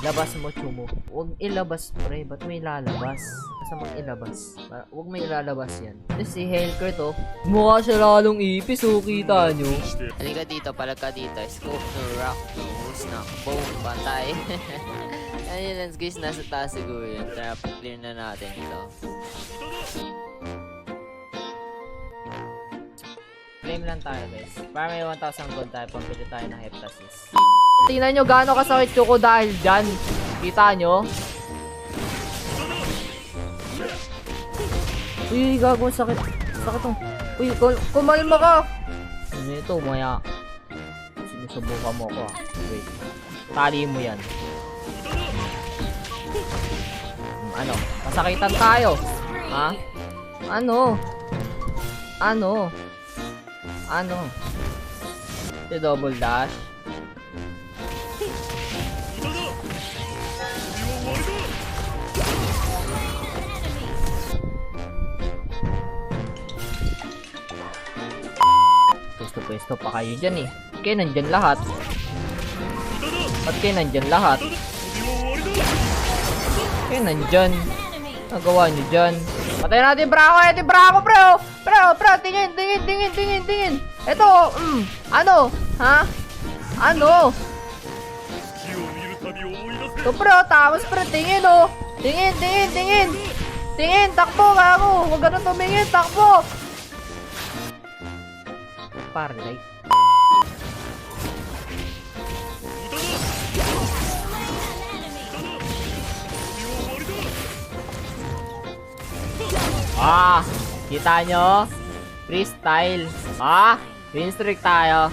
Labas mo, Chumo. Huwag ilabas, pre. Ba't mo ilalabas? Basta mag ilabas. Huwag mo ilalabas yan. Si Helker to. Mukha siya lalong ipis, oh. Kita nyo. Halika dito, palag ka dito. Scope no rock, no snack, boom, pantay. Ayun lang guys, nasa taas siguro yun. Tara, clear na natin ito. Claim lang tayo, guys. Para may 1,000 gold tayo, pambili tayo ng Heptasis. Tingnan nyo gaano kasakit Choco dahil dyan. Kita nyo? Uy, gago, sakit. Sakit tong. Uy, kumalma ka. Ano ito, maya. Sinusubukan mo ako, ah. Wait. Tali mo yan. Ano? Masakitan tayo. Ha? Ano? Ano? Ano? Si double dash? Pwesto pa kayo dyan eh. Kayo nandyan lahat. Ba't kayo nandyan lahat? Kayo nandyan. Nagawa nyo dyan. Patayin natin Braco! Ito Braco, bro! Bro! Tingin! Ito! Ano? Ha? Ano? Ito bro! Tapos bro! Tingin oh! Tingin! Takbo! Gago! Huwag ganun tumingin! Takbo! Parlay. Kita nyo? Freestyle. Win streak tayo.